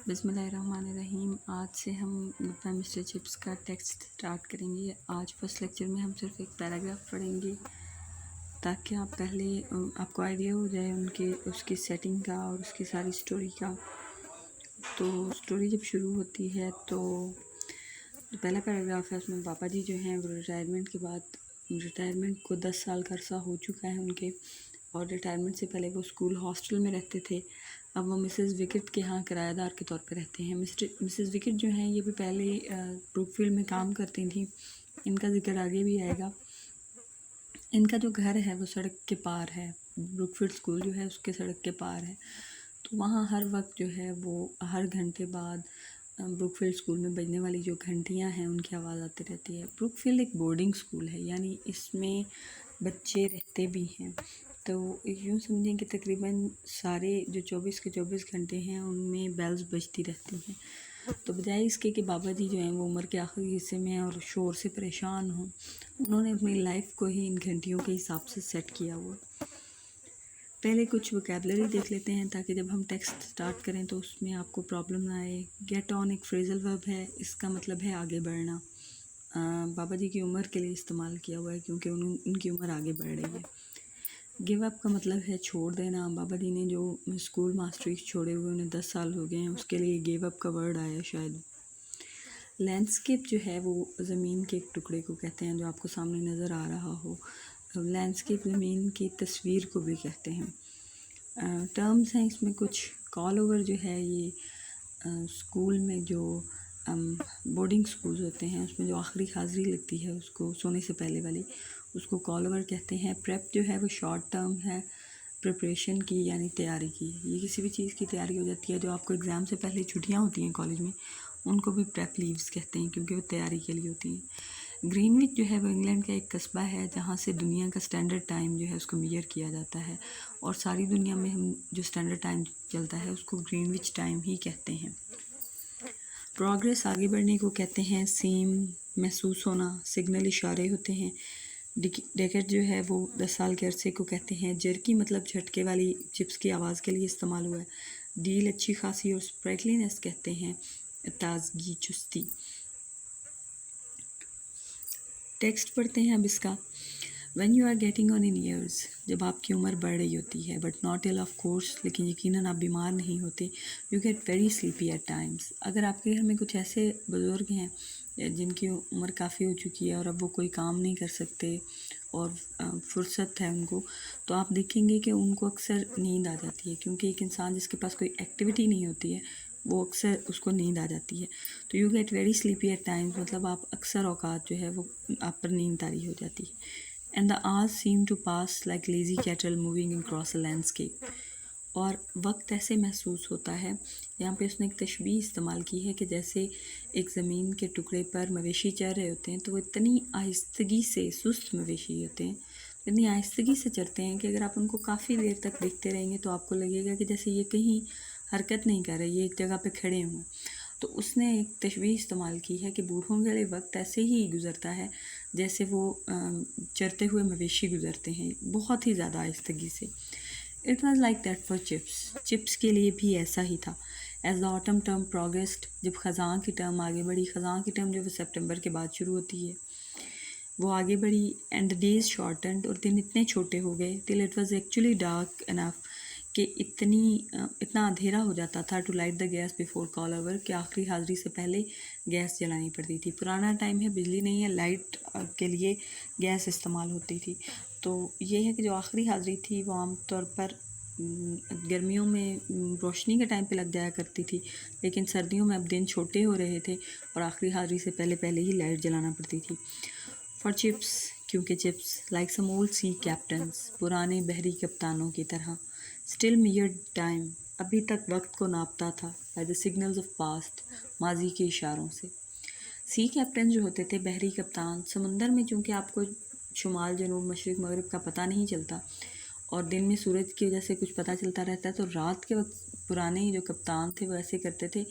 बिस्मिल्लाहिर्रहमानिर्रहीम। आज से हम गुड मिस्टर चिप्स का टेक्स्ट स्टार्ट करेंगे। आज फर्स्ट लेक्चर में हम सिर्फ एक पैराग्राफ पढ़ेंगे ताकि आप पहले आपको आइडिया हो जाए उनके उसकी सेटिंग का और उसकी सारी स्टोरी का। तो स्टोरी जब शुरू होती है तो पहला पैराग्राफ है, उसमें पापा जी जो हैं वो रिटायरमेंट के बाद, रिटायरमेंट को 10 साल का अरसा हो चुका है उनके, और रिटायरमेंट से पहले वो स्कूल हॉस्टल में रहते थे। अब वो मिसेस विकेट के यहाँ किराएदार के तौर पे रहते हैं। मिसेस विकेट जो हैं ये भी पहले ब्रुकफील्ड में काम करती थी। इनका जिक्र आगे भी आएगा। इनका जो घर है वो सड़क के पार है, ब्रुकफील्ड स्कूल जो है उसके सड़क के पार है। तो वहाँ हर वक्त जो है वो हर घंटे बाद ब्रुकफील्ड स्कूल में बजने वाली जो घंटियाँ हैं उनकी आवाज़ आती रहती है। ब्रुकफील्ड एक बोर्डिंग स्कूल है, यानी इसमें बच्चे रहते भी हैं। तो यूँ समझें कि तकरीबन सारे जो 24 के 24 घंटे हैं उनमें बेल्स बजती रहती हैं। तो बजाय इसके कि बाबा जी जो हैं वो उम्र के आखिरी हिस्से में और शोर से परेशान हों, उन्होंने अपनी लाइफ को ही इन घंटियों के हिसाब से सेट किया हुआ। पहले कुछ वोकैबलरी देख लेते हैं ताकि जब हम टेक्स्ट स्टार्ट करें तो उसमें आपको प्रॉब्लम ना आए। गेट ऑन एक फ्रेजल वर्ब है, इसका मतलब है आगे बढ़ना। बाबा जी की उम्र के लिए इस्तेमाल किया हुआ है क्योंकि उनकी उम्र आगे बढ़ रही है। गिव अप का मतलब है छोड़ देना। बाबा जी ने जो स्कूल मास्टरी छोड़े हुए उन्हें 10 साल हो गए हैं, उसके लिए गिव अप का वर्ड आया शायद। लैंडस्केप जो है वो ज़मीन के एक टुकड़े को कहते हैं जो आपको सामने नज़र आ रहा हो। लैंडस्केप ज़मीन की तस्वीर को भी कहते हैं। टर्म्स हैं इसमें कुछ। कॉल ओवर जो है ये स्कूल में जो बोर्डिंग स्कूल्स होते हैं उसमें जो आखिरी हाज़िरी लगती है उसको सोने से पहले वाली, उसको कॉल ओवर कहते हैं। प्रेप जो है वो शॉर्ट टर्म है, प्रिपरेशन की यानी तैयारी की। ये किसी भी चीज़ की तैयारी हो जाती है। जो आपको एग्ज़ाम से पहले छुट्टियाँ होती हैं कॉलेज में, उनको भी प्रेप लीव्स कहते हैं क्योंकि वो तैयारी के लिए होती हैं। ग्रीनविच जो है वो इंग्लैंड का एक कस्बा है जहाँ से दुनिया का स्टैंडर्ड टाइम जो है उसको मेजर किया जाता है, और सारी दुनिया में हम जो स्टैंडर्ड टाइम चलता है उसको ग्रीनविच टाइम ही कहते हैं। प्रोग्रेस आगे बढ़ने को कहते हैं। सीम महसूस होना, सिग्नल इशारे होते हैं। डेकेड जो है वो 10 साल के अरसे को कहते हैं। जर्की मतलब झटके वाली चिप्स की आवाज़ के लिए इस्तेमाल हुआ है। डील अच्छी खासी और स्प्राइटलीनेस कहते हैं ताजगी चुस्ती। टेक्स्ट पढ़ते हैं अब इसका। When you are getting on in years, जब आपकी उम्र बढ़ रही होती है, but not ill of course, लेकिन यकीनन आप बीमार नहीं होते। You get very sleepy at times. अगर आपके घर में कुछ ऐसे बुज़ुर्ग हैं जिनकी उम्र काफ़ी हो चुकी है और अब वो कोई काम नहीं कर सकते और फुर्सत है उनको, तो आप देखेंगे कि उनको अक्सर नींद आ जाती है, क्योंकि एक इंसान जिसके पास कोई एक्टिविटी नहीं होती है वो अक्सर उसको नींद आ जाती है। तो you get very sleepy at times मतलब आप अक्सर औकात जो है वो आप पर नींद तारी हो जाती है। And the hours seem to pass like lazy cattle moving across a landscape. और वक्त ऐसे महसूस होता है, यहाँ पे उसने एक तशबीह इस्तेमाल की है कि जैसे एक ज़मीन के टुकड़े पर मवेशी चर रहे होते हैं तो वो इतनी आहिस्तगी से, सुस्त मवेशी होते हैं, इतनी आहिस्तगी से चरते हैं कि अगर आप उनको काफ़ी देर तक देखते रहेंगे तो आपको लगेगा कि जैसे ये कहीं हरकत नहीं कर रहे, ये एक जगह पे खड़े हों। तो उसने एक तशबीह इस्तेमाल की है कि बूढ़ों के लिए वक्त ऐसे ही गुज़रता है जैसे वो चरते हुए मवेशी गुज़रते हैं, बहुत ही ज़्यादा आहिस्तगी से। It was like that for chips के लिए भी ऐसा ही था। As the autumn term progressed, जब ख़ज़ां की टर्म आगे बढ़ी, ख़ज़ां की टर्म जो वो सितंबर के बाद शुरू होती है, वो आगे बढ़ी। एंड द डेज शॉर्टेंड, और दिन इतने छोटे हो गए, till it was actually dark enough कि इतना अंधेरा हो जाता था to light the gas before call over, कि आखिरी हाज़िरी से पहले गैस जलानी पड़ती थी। पुराना टाइम है, बिजली नहीं है, लाइट के लिए गैस इस्तेमाल होती थी। तो ये है कि जो आखिरी हाज़िरी थी वो आमतौर पर गर्मियों में रोशनी के टाइम पे लग जाया करती थी, लेकिन सर्दियों में अब दिन छोटे हो रहे थे और आखिरी हाज़िरी से पहले पहले ही लाइट जलाना पड़ती थी। फॉर चिप्स, क्योंकि चिप्स लाइक सम ओल्ड सी कैप्टन्स, पुराने बहरी कप्तानों की तरह, स्टिल मेजर्ड टाइम, अभी तक वक्त को नापता था, by the signals of past, माजी के इशारों से। सी कैप्टन जो होते थे, बहरी कप्तान, समंदर में चूँकि आपको शुमाल, जनूब, मशरिक़, मगरिब का पता नहीं चलता और दिन में सूरज की वजह से कुछ पता चलता रहता है, तो रात के वक्त पुराने जो कप्तान थे वो ऐसे करते थे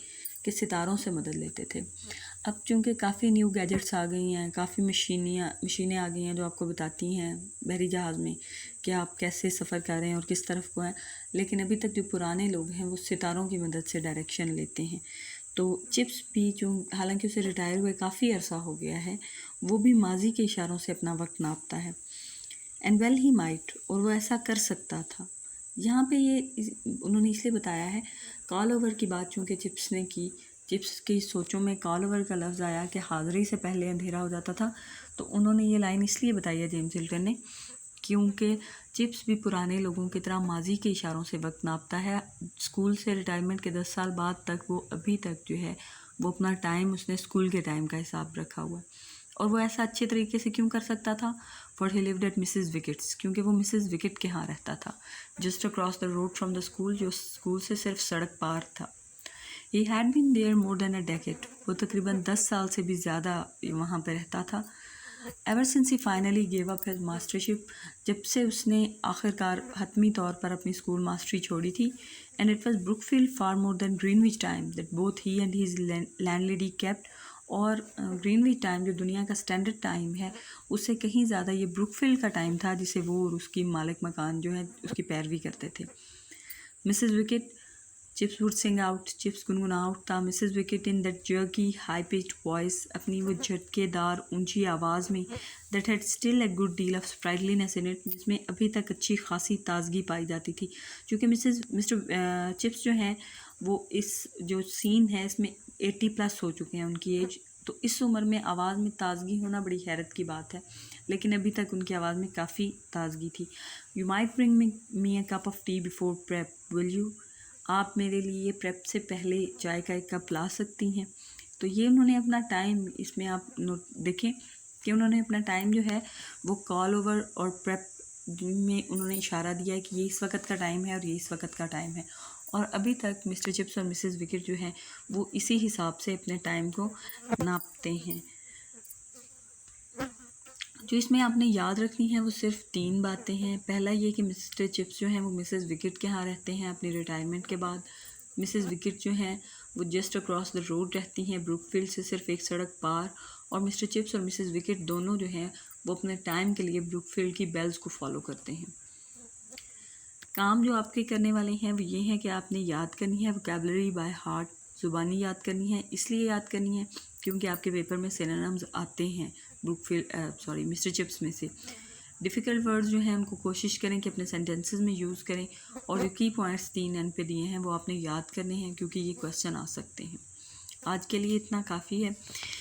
कि सितारों से मदद लेते थे। अब चूँकि काफ़ी न्यू गैजेट्स आ गई हैं, काफ़ी मशीनें आ गई हैं जो आपको बताती हैं बहरी जहाज़ में कि आप कैसे सफ़र कर रहे हैं और किस तरफ को है, लेकिन अभी तक जो पुराने लोग हैं वो सितारों की मदद से डायरेक्शन लेते हैं। तो चिप्स भी जो हालांकि उसे रिटायर हुए काफ़ी अरसा हो गया है, वो भी माजी के इशारों से अपना वक्त नापता है। एंड वेल ही माइट, और वो ऐसा कर सकता था। यहाँ पे उन्होंने इसलिए बताया है, कॉल ओवर की बात चूँकि चिप्स ने की, चिप्स की सोचों में कॉल ओवर का लफ्ज़ आया कि हाज़िरी से पहले अंधेरा हो जाता था, तो उन्होंने ये लाइन इसलिए बताई है जेम्स हिल्टन ने, क्योंकि चिप्स भी पुराने लोगों की तरह माजी के इशारों से वक्त नापता है। स्कूल से रिटायरमेंट के 10 साल बाद तक वो अभी तक जो है वो अपना टाइम उसने स्कूल के टाइम का हिसाब रखा हुआ है। और वो ऐसा अच्छे तरीके से क्यों कर सकता था? For he lived at Mrs Wickett's, क्योंकि वो मिसेस विकेट के यहाँ रहता था, just across the road from the school, जो स्कूल से सिर्फ सड़क पार था। He had been there more than a decade, वो तकरीबन 10 साल से भी ज़्यादा वहाँ पे रहता था। Ever since he finally gave up his mastership, जब से उसने आखिरकार हतमी तौर पर अपनी स्कूल मास्टरी छोड़ी थी। And it was Brookfield far more than Greenwich time that both he and his landlady kept, और ग्रीनविच टाइम जो दुनिया का स्टैंडर्ड टाइम है उससे कहीं ज़्यादा ये ब्रुकफील्ड का टाइम था जिसे वो और उसकी मालिक मकान जो है उसकी पैरवी करते थे। Mrs Wickett, Chips would sing out, Chips गुनगुना उठता Mrs Wickett in that jerky high pitched voice, अपनी वो झटकेदार ऊंची आवाज़ में, that had still a good deal of sprightliness in it, जिसमें अभी तक अच्छी खासी ताजगी पाई जाती थी। क्योंकि मिस्टर चिप्स जो हैं वो इस जो सीन है इसमें 80+ हो चुके हैं उनकी एज, तो इस उम्र में आवाज़ में ताजगी होना बड़ी हैरत की बात है, लेकिन अभी तक उनकी आवाज़ में काफ़ी ताजगी थी। You might bring me a cup of tea before prep will you, आप मेरे लिए प्रेप से पहले चाय का एक कप ला सकती हैं। तो ये उन्होंने अपना टाइम, इसमें आप नोट देखें कि उन्होंने अपना टाइम जो है वो कॉल ओवर और प्रेप में उन्होंने इशारा दिया है कि ये इस वक्त का टाइम है और ये इस वक्त का टाइम है, और अभी तक मिस्टर चिप्स और मिसेस विकेट जो हैं वो इसी हिसाब से अपने टाइम को नापते हैं। जो इसमें आपने याद रखनी है वो सिर्फ 3 बातें हैं। पहला ये कि मिस्टर चिप्स जो हैं वो मिसेस विकेट के यहाँ रहते हैं अपनी रिटायरमेंट के बाद। मिसेस विकेट जो हैं वो जस्ट अक्रॉस द रोड रहती हैं, ब्रुकफील्ड से सिर्फ एक सड़क पार, और मिस्टर चिप्स और मिसेस विकेट दोनों जो हैं वो अपने टाइम के लिए ब्रुकफील्ड की बेल्स को फॉलो करते हैं। काम जो आपके करने वाले हैं वो ये हैं कि आपने याद करनी है वोकैबुलरी बाय हार्ट, ज़ुबानी याद करनी है, इसलिए याद करनी है क्योंकि आपके पेपर में सिनोनिम्स आते हैं मिस्टर चिप्स में से। डिफ़िकल्ट वर्ड्स जो हैं उनको कोशिश करें कि अपने सेंटेंसेस में यूज़ करें, और जो की पॉइंट्स 3 एंड पे दिए हैं वो आपने याद करने हैं क्योंकि ये क्वेश्चन आ सकते हैं। आज के लिए इतना काफ़ी है।